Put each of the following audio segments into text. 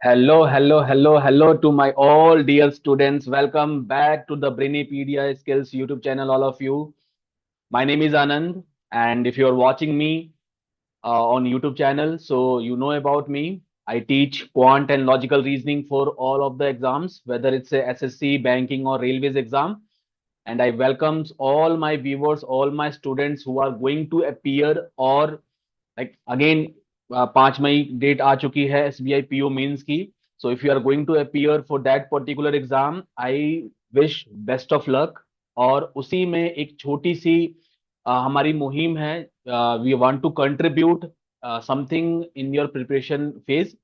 Hello, hello, hello, hello to my all dear students. Welcome back to the Brainipedia Skills YouTube channel, all of you. My name is Anand, and if you're watching me on YouTube channel, so you know about me. I teach quant and logical reasoning for all of the exams, whether it's a SSC, banking, or railways exam. And I welcomes all my viewers, all my students who are going to appear or like again 5 मई date आ चुकी है SBI PO mains की. So if you are going to appear for that particular exam, I wish best of luck. और उसी में एक छोटी सी हमारी मुहिम है. We want to contribute something in your preparation phase.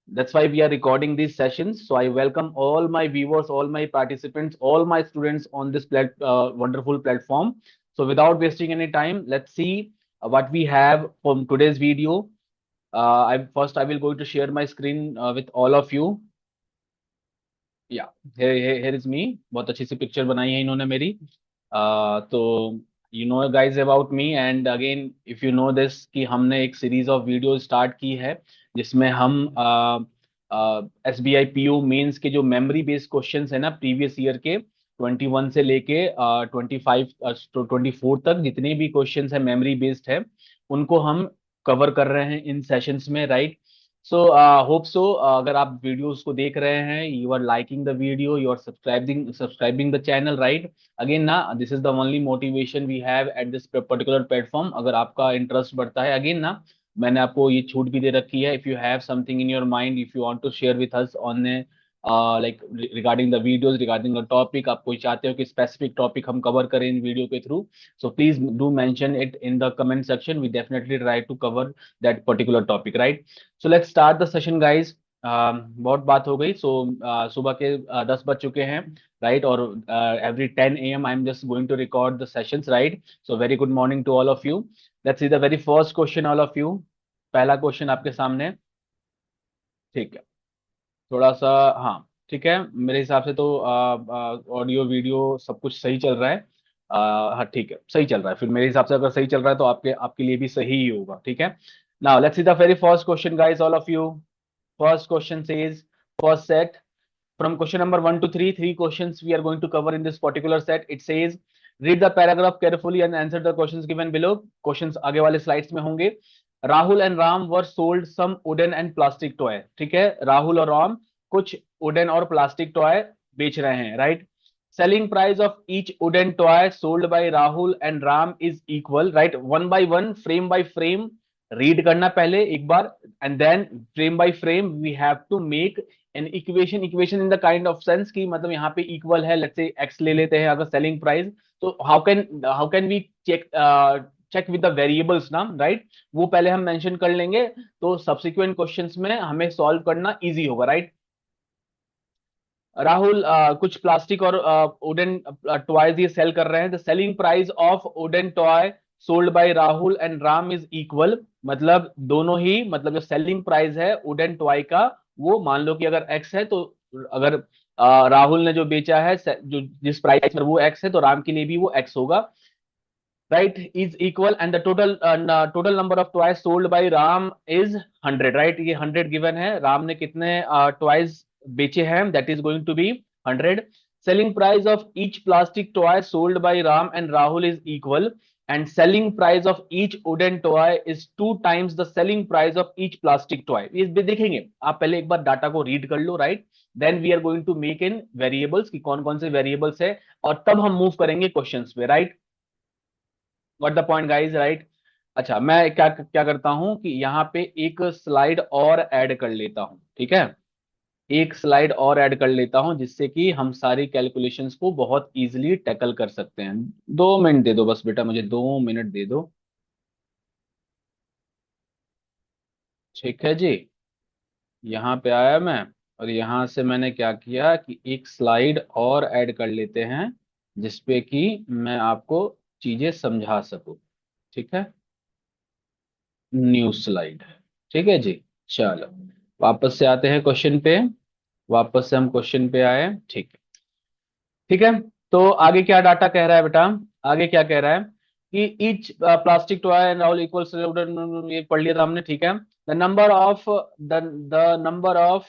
That's why we are recording these sessions. So I welcome all my viewers, all my participants, all my students on this wonderful platform. So without wasting any time, let's see what we have from today's video. I will going to share my screen with all of you. Yeah, here is me. बहुत अच्छी सी picture बनाई है इन्होंने मेरी. तो you know guys about me. And again if you know this कि हमने एक सीरीज ऑफ वीडियो स्टार्ट की है जिसमें हम S B I P U mains के जो मेमोरी बेस्ड क्वेश्चंस है ना प्रीवियस ईयर के 21 से लेके 25 24 तक जितने भी क्वेश्चंस है मेमोरी बेस्ड है उनको हम कवर कर रहे हैं इन सेशंस में, राइट. सो होप सो अगर आप वीडियोस को देख रहे हैं, you are liking the video, you are subscribing the channel, right. Again ना, this is the only motivation we have at this particular platform. अगर आपका इंटरेस्ट बढ़ता है, अगेन ना, मैंने आपको ये छूट भी दे रखी है. If you have something in your mind, if you want to share with us on like regarding the videos, regarding the topic, आप कोई चाहते हो कि स्पेसिफिक टॉपिक हम कवर करें इन वीडियो के through, so please do mention it in the comment section. We definitely try to cover that particular topic, right? So let's start the session, guys. बहुत बात हो गई. सुबह के 10 बज चुके हैं, राइट. और every 10 AM I am just going to record the sessions, right. So very good morning to all of you. Let's see the very first question, all of you. पहला क्वेश्चन आपके सामने, ठीक है. थोड़ा सा, हाँ, ठीक है. मेरे हिसाब से तो ऑडियो वीडियो सब कुछ सही चल रहा है. हाँ, ठीक है, सही चल रहा है. फिर मेरे हिसाब से अगर सही चल रहा है तो आपके आपके लिए भी सही ही होगा, ठीक है. Now let's see the very first question, guys, all of you. First question says, first set from question number 1 to 3, three questions we are going to cover in this particular set. It says, read the paragraph carefully and answer the questions given below. Questions आगे वाले slides में होंगे. Rahul and Ram were sold some wooden and plastic toy. ठीक है, राहुल और राम कुछ wooden और plastic toy बेच रहे हैं, right. Selling price of each wooden toy sold by Rahul and Ram is equal, right. One by one, frame by frame read करना पहले एक बार, and then frame by frame we have to make an equation in the kind of sense की मतलब यहाँ पे equal है. Let's say x ले लेते हैं अगर सेलिंग प्राइस, तो how can we check check with the variables ना, राइट. वो पहले हम मेंशन कर लेंगे तो सब्सिक्वेंट क्वेश्चंस में हमें सॉल्व करना इजी होगा, राइट. राहुल कुछ प्लास्टिक और वुडन टॉयज ये सेल कर रहे हैं. The selling price of wooden toy sold by Rahul and Ram is equal. मतलब दोनों ही, मतलब जो सेलिंग प्राइस है वुडन टॉय का, वो मान लो कि अगर एक्स है तो अगर राहुल ने जो बेचा है जो जिस प्राइस पर वो एक्स है तो राम के लिए भी वो एक्स होगा, right. Is equal and the total number of toys sold by Ram is 100, right. ये 100 गिवन है. राम ने कितने टॉयज बेचे हैं, that is going to be 100. Selling price of each plastic toy sold by Ram and Rahul is equal and selling price of each wooden toy is 2 times the selling price of each plastic toy. ये देखेंगे आप, पहले एक बार data को read कर लो, right. Then we are going to make इन variables की कौन कौन से वेरिएबल्स है, और तब हम मूव करेंगे क्वेश्चंस पे, right. What the point, guys, right. अच्छा, मैं क्या क्या करता हूं कि यहाँ पे एक स्लाइड और ऐड कर लेता हूं, ठीक है. एक स्लाइड और ऐड कर लेता हूं जिससे कि हम सारी कैलकुलेशंस को बहुत इजीली टैकल कर सकते हैं. 2 मिनट दे दो बस बेटा, मुझे 2 मिनट दे दो. ठीक है जी. यहाँ पे आया मैं, और यहाँ से मैंने क्या किया कि एक स्लाइड और ऐड कर लेते हैं जिसपे कि मैं आपको चीजें समझा सकूं. ठीक है, न्यू स्लाइड. ठीक है जी. चलो, वापस से आते हैं क्वेश्चन पे. वापस से हम क्वेश्चन पे आए, ठीक है. ठीक है, तो आगे क्या डाटा कह रहा है बेटा. आगे क्या कह रहा है कि each plastic toy and all equal, ये पढ़ लिया था हमने, ठीक है. The number of the number of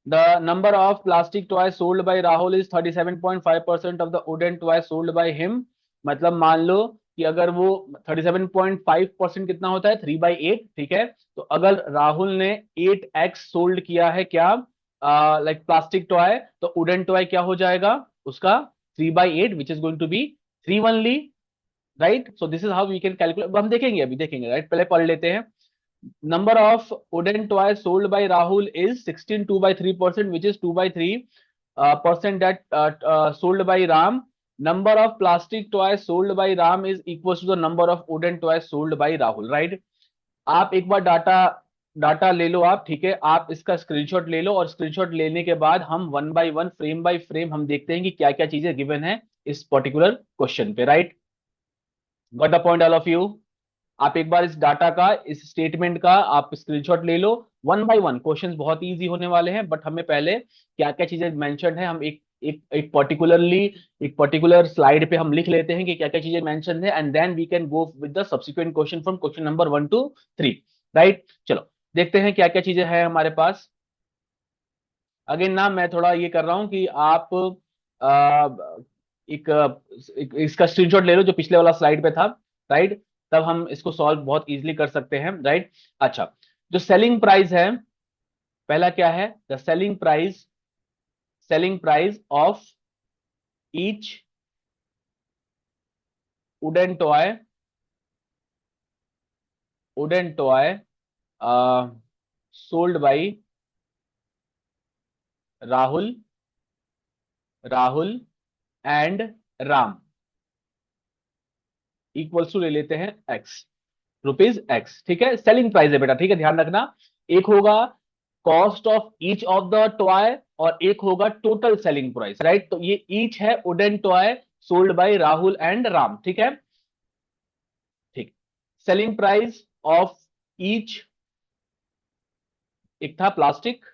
The number of plastic toys sold by Rahul is 37.5% of the wooden toys sold by him. मतलब मान लो कि अगर वो 37.5% कितना होता है 3/8, ठीक है। तो अगर राहुल ने 8x सोल्ड किया है क्या, लाइक प्लास्टिक टॉय, तो वुडन टॉय क्या हो जाएगा उसका 3/8 which is going to be 3 only, right. So this is how we can calculate, हम देखेंगे अभी देखेंगे, राइट। पहले पढ़ लेते हैं। Number of wooden toys sold by Rahul is 16 2/3%, which is 2/3 percent that sold by Ram. Number of plastic toys sold by Ram is equals to the number of wooden toys sold by Rahul, right? आप एक बार data data ले लो आप, ठीक है। आप इसका screenshot ले लो और स्क्रीनशॉट लेने के बाद हम one by one frame by frame हम देखते हैं कि क्या क्या चीजें गिवन है इस पर्टिकुलर क्वेश्चन पे, right. Got the point all of you. आप एक बार इस डाटा का, इस स्टेटमेंट का आप स्क्रीनशॉट ले लो। वन बाय वन क्वेश्चंस बहुत इजी होने वाले हैं, बट हमें पहले क्या क्या चीजें मेंशन है हम एक पर्टिकुलरली एक पर्टिकुलर स्लाइड पे हम लिख लेते हैं कि क्या क्या चीजें मेंशन है, and then we can go with the subsequent question from question number 1 to 3, right. चलो देखते हैं क्या क्या चीजें हैं हमारे पास। अगेन ना मैं थोड़ा ये कर रहा हूं कि आप इसका स्क्रीनशॉट ले लो जो पिछले वाला स्लाइड पे था, राइट। तब हम इसको सॉल्व बहुत इजीली कर सकते हैं, राइट। अच्छा, जो सेलिंग प्राइस है, पहला क्या है, the selling price of each wooden toy wooden toy sold by Rahul Rahul and Ram equals to ले लेते हैं एक्स, ₹X, ठीक है। सेलिंग प्राइस है बेटा, ठीक है, ध्यान रखना। एक होगा cost of each of the toy और एक होगा टोटल सेलिंग प्राइस, राइट। तो ये ईच है wooden toy sold by Rahul and Ram, ठीक है, ठीक। सेलिंग प्राइस ऑफ ईच, एक था plastic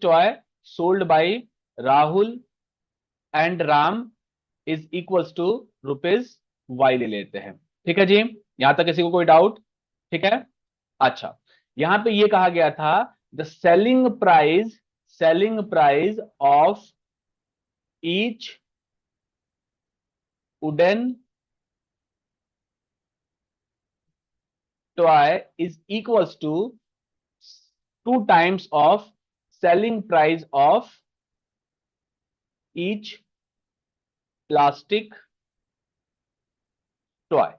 toy sold by Rahul and Ram is equals to ₹Y ले लेते हैं, ठीक है जी। यहां तक किसी को कोई डाउट, ठीक है। अच्छा, यहां पे ये कहा गया था the selling price of each wooden toy is equals to 2 times of selling price of each plastic toy.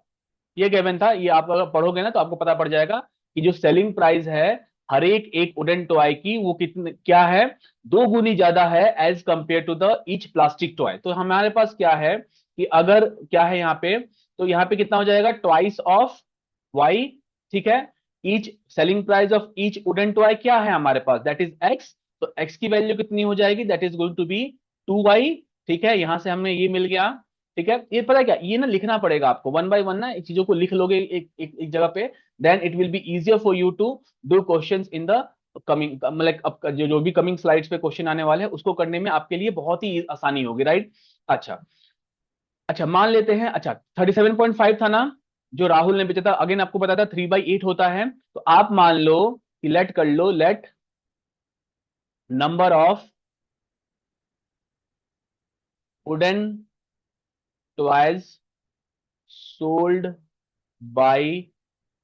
ये गिवन था, ये आप अगर पढ़ोगे ना तो आपको पता पड़ जाएगा कि जो सेलिंग प्राइस है हर एक एक वुडन टॉय की वो कितने क्या है, 2 गुनी ज्यादा है as compare to the each plastic toy. तो हमारे पास क्या है कि अगर क्या है यहाँ पे, तो यहाँ पे कितना हो जाएगा ट्वाइस ऑफ वाई, ठीक है। Each selling price of each wooden toy क्या है हमारे पास, दैट इज एक्स। तो एक्स की वैल्यू कितनी हो जाएगी, that is going to be 2y, ठीक है। यहां से हमें ये मिल गया, ठीक है। ये पता है क्या, ये ना लिखना पड़ेगा आपको वन बाय वन ना, एक चीजों को लिख लोगे एक जगह पे, then it will be easier for you to do questions in the coming, मतलब अब जो भी कमिंग स्लाइड्स पे क्वेश्चन आने वाले हैं उसको करने में आपके लिए बहुत ही आसानी होगी, राइट। अच्छा अच्छा, मान लेते हैं, अच्छा 37.5 था ना जो राहुल ने बेचा था, अगेन आपको पता था 3/8 होता है। तो आप मान लो कि लेट कर लो, let number of wooden toys sold by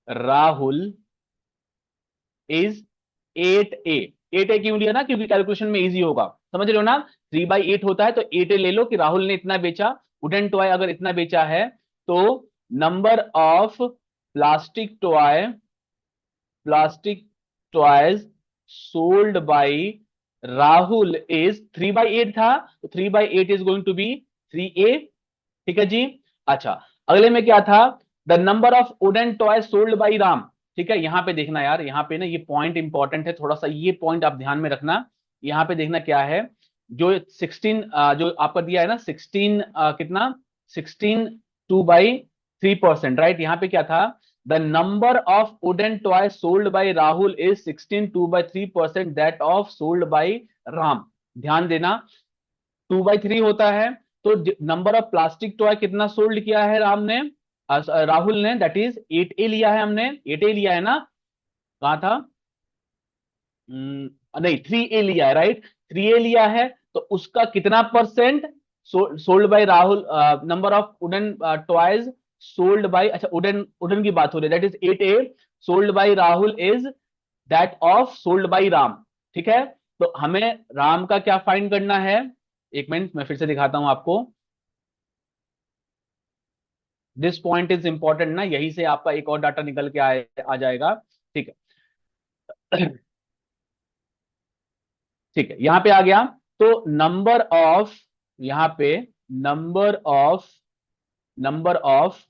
Rahul is 8A। 8A क्यों लिया ना, क्योंकि कैलकुलेशन में इजी होगा, समझ रहे हो ना। 3/8 होता है तो 8A ले लो कि राहुल ने इतना बेचा, वुडन टॉय अगर इतना बेचा है तो number of plastic toy plastic toys sold by Rahul is 3/8 था, तो 3/8 is going to B 3A, ठीक है जी। अच्छा, अगले में क्या था, the number of wooden toy sold by Ram, ठीक है। यहां पे देखना यार, यहां पे ना ये पॉइंट इंपॉर्टेंट है, थोड़ा सा ये पॉइंट आप ध्यान में रखना। यहां पे देखना क्या है, जो 16 जो आपका दिया है ना 16 कितना 16 2/3%, राइट। यहां पे क्या था, the number of wooden toy sold by Rahul is 16 2/3% that of sold by Ram. ध्यान देना, 2/3 होता है, तो नंबर ऑफ प्लास्टिक टॉय कितना सोल्ड किया है राहुल ने, दैट इज 8A लिया है हमने, 8A लिया है ना। कहा था, नहीं, 3A लिया है, राइट, 3A लिया है, तो उसका कितना percent sold by Rahul, number of wooden toys sold bye, अच्छा वुडन वुडन की बात हो रही है, that is 8A sold by Rahul is that of sold by Ram. ठीक है, तो हमें राम का क्या फाइंड करना है, एक मिनट मैं फिर से दिखाता हूं आपको। दिस पॉइंट इज इंपॉर्टेंट ना, यही से आपका एक और डाटा निकल के आ जाएगा। ठीक है ठीक है, यहां पे आ गया। तो नंबर ऑफ, यहां पे number of number of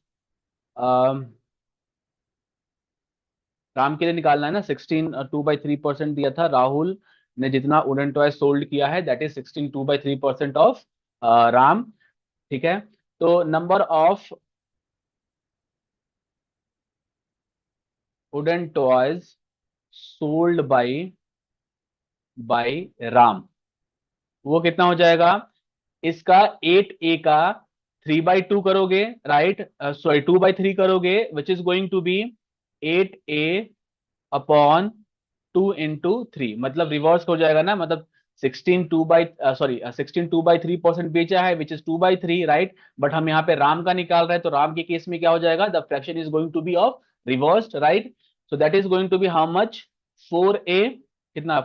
Ram के लिए निकालना है ना, 16 2/3% दिया था, राहुल ने जितना वुडन टॉय सोल्ड किया है दैट इज 16 2/3% ऑफ राम। ठीक है, तो number of wooden toys sold by Ram, वो कितना हो जाएगा, इसका 8A का 3/2 करोगे, राइट, सॉरी 2/3 करोगे, which is going to be 8A upon 2 into 3, मतलब रिवर्स हो जाएगा ना, मतलब 16 2/3% बेचा है विच इज 2/3, राइट, बट हम यहाँ पे राम का निकाल रहे हैं, तो राम के केस में क्या हो जाएगा, the fraction is going to be of reversed, right, so that is going to be how much, 4A, कितना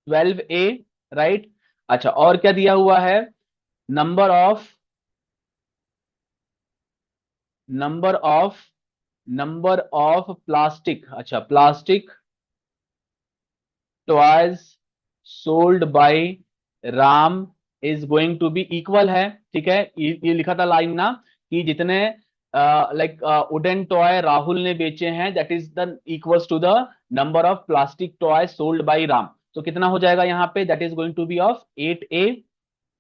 12A, राइट। अच्छा, और क्या दिया हुआ है, number of number of number of plastic, अच्छा plastic toys sold by Ram is going to be equal है। ठीक है, ये लिखा था लाइन ना, कि जितने लाइक वुडन टॉय राहुल ने बेचे हैं that is the equals to the number of plastic toy sold by Ram, तो कितना हो जाएगा यहाँ पे, that is going to be of 8A,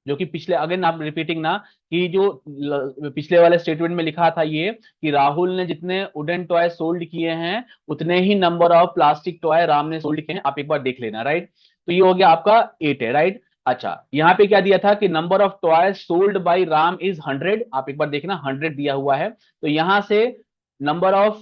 जो कि पिछले, अगेन आप रिपीटिंग ना, कि जो पिछले वाले स्टेटमेंट में लिखा था ये, कि राहुल ने जितने वुडन टॉय सोल्ड किए हैं उतने ही number of plastic toy Ram ने सोल्ड किए हैं, आप एक बार देख लेना, राइट, तो ये हो गया आपका 8 है, राइट। अच्छा, यहाँ पे क्या दिया था कि number of toy sold by Ram is 100, आप एक बार देखना 100 दिया हुआ है, तो यहां से number of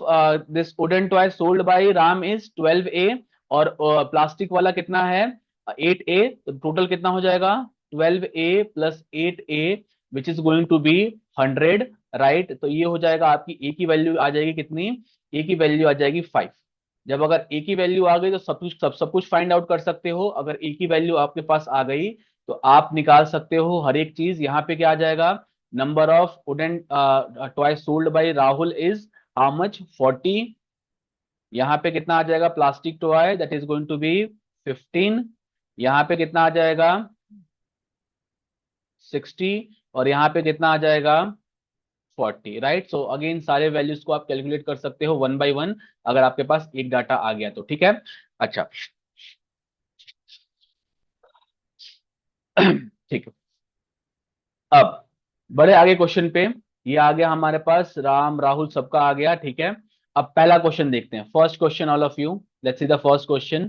this wooden toy sold by Ram is 12A, और प्लास्टिक वाला कितना है 8A, तो टोटल कितना हो जाएगा 12A plus 8A which is going to be 100, right, तो ये हो जाएगा आपकी ए की वैल्यू आ जाएगी कितनी, ए की वैल्यू आ जाएगी 5। जब अगर ए की वैल्यू आ गई तो सब कुछ फाइंड आउट कर सकते हो, अगर ए की वैल्यू आपके पास आ गई तो आप निकाल सकते हो हर एक चीज। यहाँ पे क्या आ जाएगा, number of wooden toy sold by Rahul is how much 40, यहाँ पे कितना आ जाएगा plastic toy that is going to be 15, यहाँ पे कितना आ जाएगा 60, और यहाँ पे कितना आ जाएगा 40, राइट। सो अगेन सारे वैल्यूज को आप कैलकुलेट कर सकते हो वन बाय वन, अगर आपके पास एक डाटा आ गया तो, ठीक है। अच्छा ठीक है, अब बड़े आगे क्वेश्चन पे, ये आ गया हमारे पास, राम राहुल सबका आ गया, ठीक है। अब पहला क्वेश्चन देखते हैं, first question, all of you let's see the first question.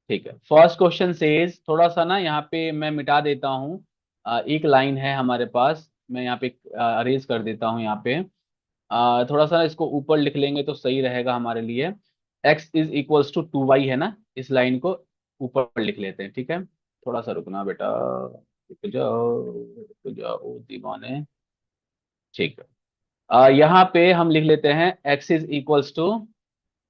ठीक है, फर्स्ट क्वेश्चन सेज, थोड़ा सा ना यहाँ पे मैं मिटा देता हूँ, एक लाइन है हमारे पास, मैं यहाँ पे अरेज कर देता हूँ यहाँ पे, थोड़ा सा इसको ऊपर लिख लेंगे तो सही रहेगा हमारे लिए। x is equals to 2y है ना, इस लाइन को ऊपर लिख लेते हैं, ठीक है, थोड़ा सा रुकना बेटा, रुक जाओ दीवाने। ठीक है, यहाँ पे हम लिख लेते हैं x is equals to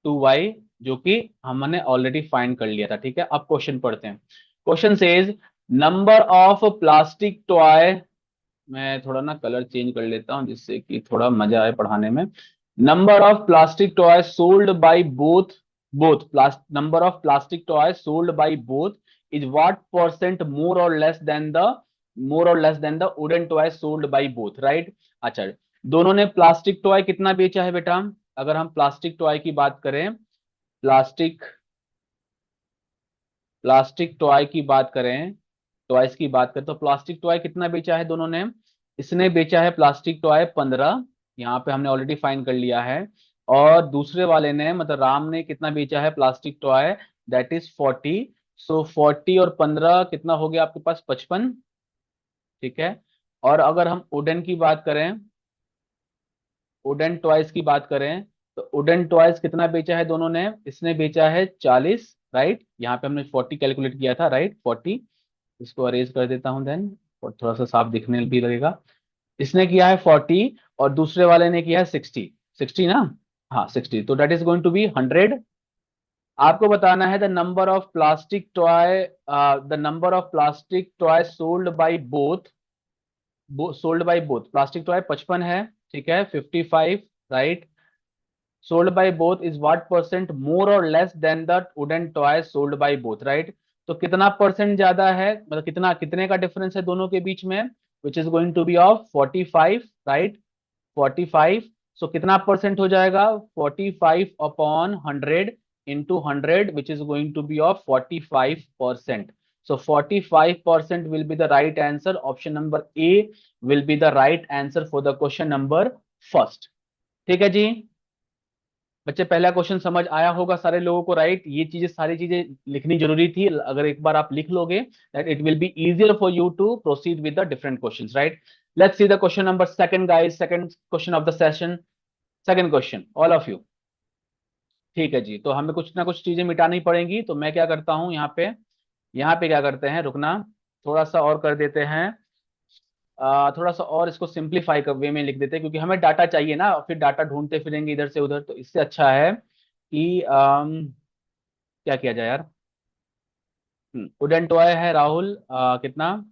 2y, जो कि हमने ऑलरेडी फाइंड कर लिया था, ठीक है। अब क्वेश्चन पढ़ते हैं, question says number of plastic toy, मैं थोड़ा ना कलर चेंज कर लेता हूं जिससे कि थोड़ा मजा आए पढ़ाने में। Number of plastic toy sold by both both number of plastic toy sold by both is what percent more और less than the wooden toy sold by both, right. अच्छा, दोनों ने प्लास्टिक टॉय कितना बेचा है बेटा, अगर हम प्लास्टिक टॉय की बात करें, प्लास्टिक प्लास्टिक टॉय की बात करें, टॉयज की बात करें, तो प्लास्टिक टॉय कितना बेचा है दोनों ने, इसने बेचा है प्लास्टिक टॉय 15, यहाँ पे हमने ऑलरेडी फाइन कर लिया है, और दूसरे वाले ने मतलब राम ने कितना बेचा है प्लास्टिक टॉय, दैट इज 40, सो 40 और 15 कितना हो गया आपके पास 55, ठीक है। और अगर हम वुडन की बात करें, वुडन टॉयज की बात करें, तो वुडन टॉयज कितना बेचा है दोनों ने, इसने बेचा है 40, राइट। यहाँ पे हमने 40 कैलकुलेट किया था, राइट 40। इसको अरेज कर देता हूँ देन, और थोड़ा सा साफ दिखने भी लगेगा। इसने किया है 40 और दूसरे वाले ने किया है 60। 60 ना, हाँ 60, तो that is going to be 100। आपको बताना है the number of plastic toy, the number of plastic toy sold by both. Plastic toy 55 है, ठीक है, 55, right. Sold by both is what percent more और less than the wooden toy sold by both, right. तो कितना percent ज्यादा है, मतलब कितना, कितने का डिफरेंस है दोनों के बीच में, which is going to be of 45, right. 45। So कितना परसेंट हो जाएगा, 45 upon 100 into 100, which is going to be of 45%। So 45% will be the right answer. Option number A will be the right answer for the question number first. ठीक है जी। बच्चे पहला question समझ आया होगा सारे लोगों को, राइट। ये चीजें, सारी चीजें लिखनी जरूरी थी, अगर एक बार आप लिख लोगे that it will be easier for you to proceed with the different questions, right. Let's see the question number second guys, second question of the session. Second question, all of you. ठीक है जी, तो हमें कुछ ना कुछ चीजें मिटानी पड़ेंगी, तो मैं क्या करता हूँ यहाँ पे क्या करते हैं, रुकना, थोड़ा सा और कर देते हैं। थोड़ा सा और इसको सिंप्लीफाई कर वे में लिख देते हैं, क्योंकि हमें डाटा चाहिए ना, फिर डाटा ढूंढते फिरेंगे इधर से उधर, तो इससे अच्छा है कि क्या किया जाए यार। वुडन टॉय है राहुल, कितना,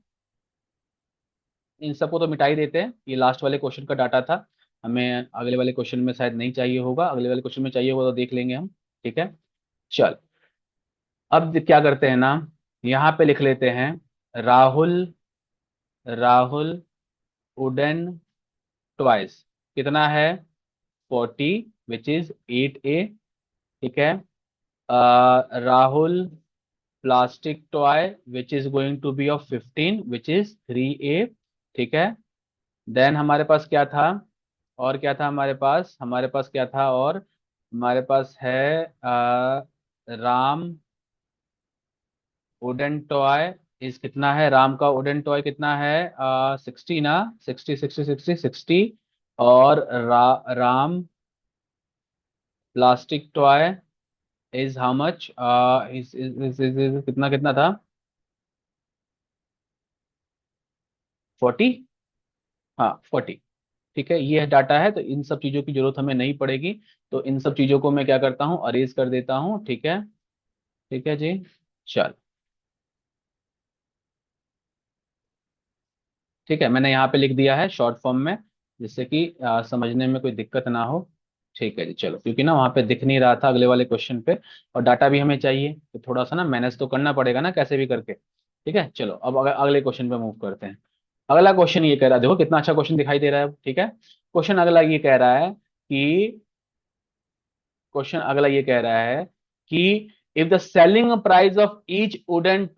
इन सबको तो मिटा ही देते हैं, ये लास्ट वाले क्वेश्चन का डाटा था। हमें अगले वाले क्वेश्चन में शायद नहीं चाहिए होगा, अगले वाले क्वेश्चन में चाहिए होगा तो देख लेंगे हम। ठीक है, चल। अब क्या करते हैं ना, यहाँ पे लिख लेते हैं राहुल, राहुल वुडन ट्वाइस कितना है, 40, विच इज 8A। ठीक है। Rahul plastic toy which is going to be of 15, which is 3A। ठीक है। देन हमारे पास क्या था, और क्या था हमारे पास क्या था, और हमारे पास है राम वुडन टॉय इस कितना है, राम का वुडन टॉय कितना है, 60 ना, 60 60 60 60। और Ram plastic toy is how much, is कितना कितना था, 40, हाँ 40। ठीक है, ये डाटा है, तो इन सब चीजों की जरूरत हमें नहीं पड़ेगी। तो इन सब चीजों को मैं क्या करता हूँ, अरेज कर देता हूँ। ठीक है, ठीक है जी। चल, ठीक है, मैंने यहाँ पे लिख दिया है शॉर्ट फॉर्म में, जिससे कि समझने में कोई दिक्कत ना हो। ठीक है जी, चलो, क्योंकि ना वहाँ पे दिख नहीं रहा था अगले वाले क्वेश्चन पे, और डाटा भी हमें चाहिए, तो थोड़ा सा ना मैनेज तो करना पड़ेगा ना कैसे भी करके। ठीक है, चलो अब अगले क्वेश्चन पे मूव करते हैं। अगला क्वेश्चन ये कह रहा है, देखो कितना अच्छा क्वेश्चन दिखाई दे रहा है। ठीक है, क्वेश्चन अगला ये कह रहा है कि, क्वेश्चन अगला ये कह रहा है कि if the selling price of each wooden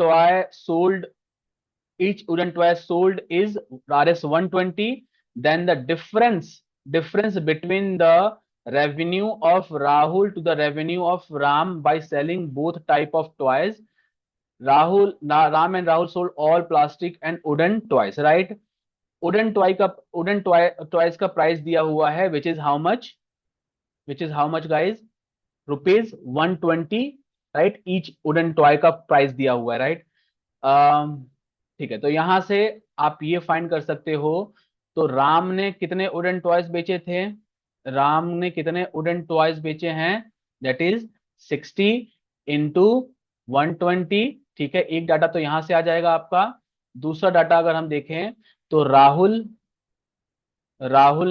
toy sold is Rs 120, then the difference between the revenue of Rahul to the revenue of Ram by selling both type of toys. Ram and Rahul sold all plastic and wooden toys, right? Wooden toys का price दिया हुआ है, which is how much guys, rupees 120, right. Each wooden toy का price दिया हुआ है, right. ठीक है, तो यहां से आप ये फाइंड कर सकते हो, तो राम ने कितने वुडन टॉयज बेचे थे, राम ने कितने वुडन टॉयज बेचे हैं, दैट इज 60 इंटू 120। ठीक है, एक डाटा तो यहां से आ जाएगा आपका। दूसरा डाटा अगर हम देखें, तो राहुल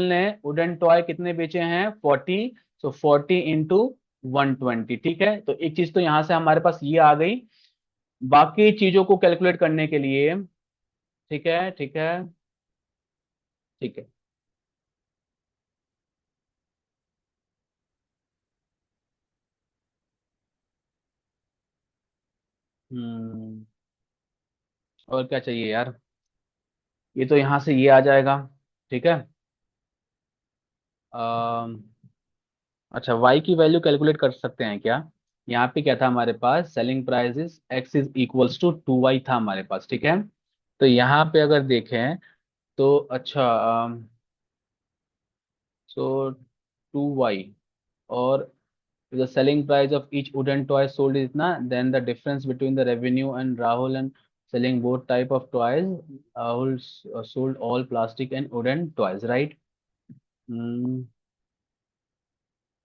ने वुडन टॉय कितने बेचे हैं, 40। सो 40 इंटू 120। ठीक है, तो एक चीज तो यहां से हमारे पास ये आ गई। बाकी चीजों को कैलकुलेट करने के लिए, ठीक है, ठीक है, ठीक है। हम्म, और क्या चाहिए यार, ये तो यहां से ये आ जाएगा। ठीक है। अम, अच्छा, y की वैल्यू कैलकुलेट कर सकते हैं क्या, यहाँ पे क्या था हमारे पास, selling price x is equals to 2y था हमारे पास। ठीक है, तो यहाँ पे अगर देखें, तो अच्छा, सो 2y, और the selling price of each wooden toy sold is इतना, then the difference between the revenue and Rahul and selling both type of toys, Rahul sold all plastic and wooden toys, right? Hmm.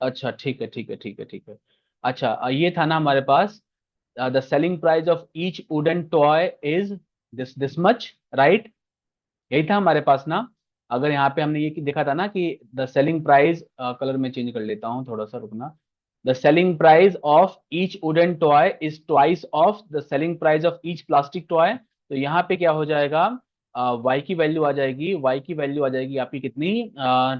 अच्छा, ठीक है, ठीक है, ठीक है, ठीक है। अच्छा, ये था ना हमारे पास, the selling price of each wooden toy is this much, right? यही था हमारे पास ना। अगर यहाँ पे हमने ये देखा था ना कि द सेलिंग प्राइस, कलर में चेंज कर लेता हूँ, थोड़ा सा रुकना। The selling price of each wooden toy is twice of the selling price of each plastic toy. तो यहाँ पे क्या हो जाएगा, y की वैल्यू आ जाएगी, y की वैल्यू आ जाएगी आपकी कितनी,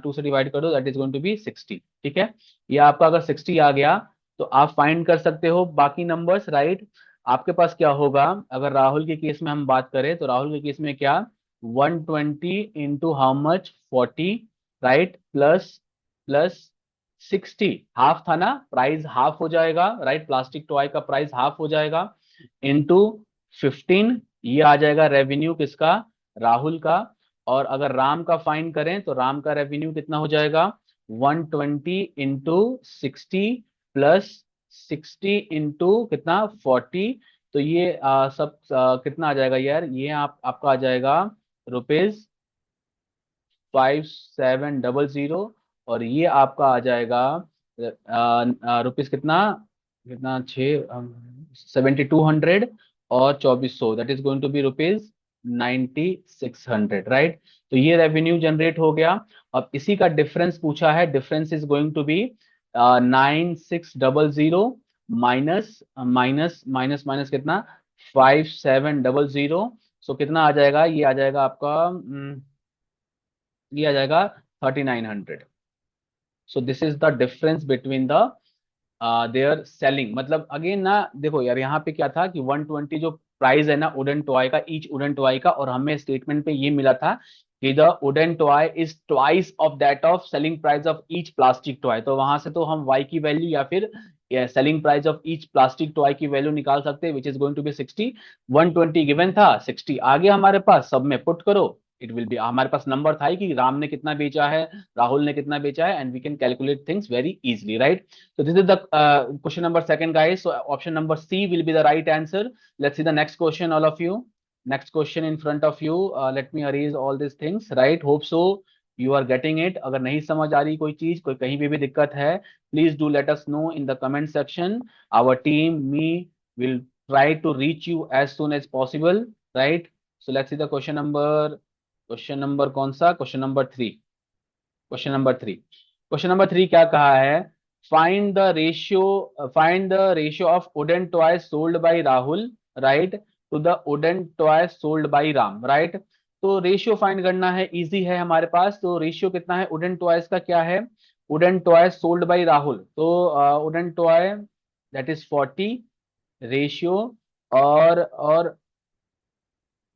2 से डिवाइड कर दो, that is going to be 60। ठीक है, ये आपका अगर 60 आ गया तो आप फाइंड कर सकते हो बाकी नंबर्स, राइट? आपके पास क्या होगा, अगर राहुल के केस में हम बात करें तो राहुल के केस में क्या, 120 into how much, 40, right? Plus plus 60, half था ना, प्राइस हाफ हो जाएगा, राइट? प्लास्टिक टॉय का प्राइस हाफ हो जाएगा, इंटू 15, ये आ जाएगा रेवेन्यू किसका, राहुल का। और अगर राम का फाइंड करें तो राम का रेवेन्यू कितना हो जाएगा, 120 इंटू 60 प्लस 60 इंटू कितना, 40। तो ये सब कितना आ जाएगा यार, ये आपका आ जाएगा रुपीज 5700, और ये आपका आ जाएगा रुपीज कितना, कितना, 7200 और 2400, that is going to be rupees 9600, right? तो ये रेवेन्यू जनरेट हो गया। अब इसी का डिफरेंस पूछा है, difference is going to be 9600 minus minus minus minus कितना, 5700। सो कितना आ जाएगा, ये आ जाएगा आपका, ये आ जाएगा 3900। So this is the difference between their देयर सेलिंग। मतलब अगेन ना, देखो यार, यहाँ पे क्या था कि 120 जो प्राइस है ना वुडन टॉय का, ईच वुडन टॉय का, और हमें स्टेटमेंट पे ये मिला था कि the wooden toy is twice of that of selling price of each plastic toy. तो वहां से तो हम y की वैल्यू या फिर selling price of each plastic toy की वैल्यू निकाल सकते हैं, which is going to be 60। 120 given था, 60 आ गया हमारे पास, सब में पुट करो, इट विल बी, हमारे पास नंबर था ही कि राम ने कितना बेचा है, राहुल ने कितना बेचा है, and we can calculate things very easily, right? So this is the question number second, guys. So option number C will be the right answer. Let's see the next question, all of you. Next question in front of you. Let me erase all these things, right? Hope so you are getting it. अगर नहीं समझ आ रही कोई चीज, कोई कहीं पे भी दिक्कत है, please do let us know in the comment section. Our team, me, will try to reach you as soon as possible, right? So let's see the question number कौन सा, question number 3। क्वेश्चन नंबर 3 क्या कहा है, find the ratio of wooden toy sold by Rahul, right, to the wooden toy sold by Ram, right? तो ratio find करना है, easy है हमारे पास। तो रेशियो कितना है वुडन टॉयज का, क्या है, wooden toy sold by Rahul, तो wooden toy that is 40 ratio, और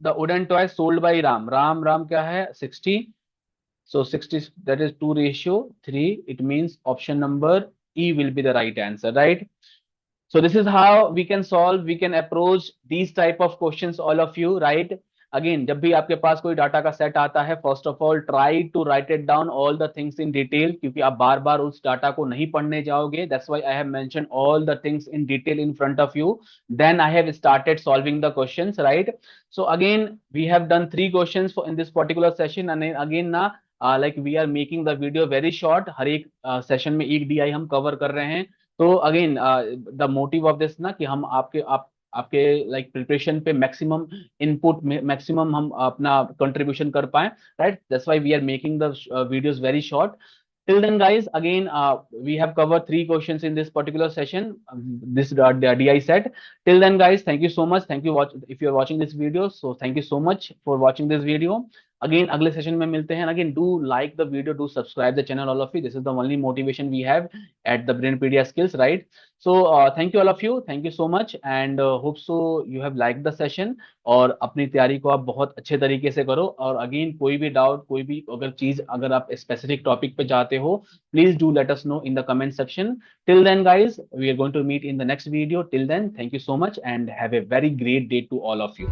the wooden toy sold by Ram, Ram Ram क्या है, 60। So 60, that is 2:3. It means option number E will be the right answer, right? So this is how we can solve, we can approach these type of questions, all of you, right? Again, जब भी आपके पास कोई data का set आता है, first of all try to write it down all the things in detail, क्योंकि आप बार बार उस डाटा को नहीं पढ़ने जाओगे। That's why I have mention all the things in detail in front of you, then I have started solving the questions, right? So again we have done 3 questions in this particular session, and again ना, like we are making the video very short, हर एक session में एक DI हम cover कर रहे हैं। तो again the motive of this ना, कि हम आपके लाइक प्रिपरेशन पे मैक्सिमम इनपुट, मैक्सिमम हम अपना कंट्रीब्यूशन कर पाए, right? That's why we are making the videos very short. Till then, guys, again, we have covered 3 questions in this particular session. This DI set. Till then, guys, thank you so much. Thank you. If you are watching this video, so thank you so much for watching this video. Again, अगले session में मिलते हैं. Again, do like the video, do subscribe the channel, all of you. This is the only motivation we have at the Brainpedia Skills, right? So, thank you all of you. Thank you so much, and hope so you have liked the session. और अपनी तैयारी को आप बहुत अच्छे तरीके से करो। और अगेन, कोई भी डाउट, कोई भी अगर चीज, अगर आप स्पेसिफिक टॉपिक पे चाहते हो, please do let us know in the comment section. Till then guys, we are going to meet in the next video. Till then, thank you so much and have a very great day to all of you.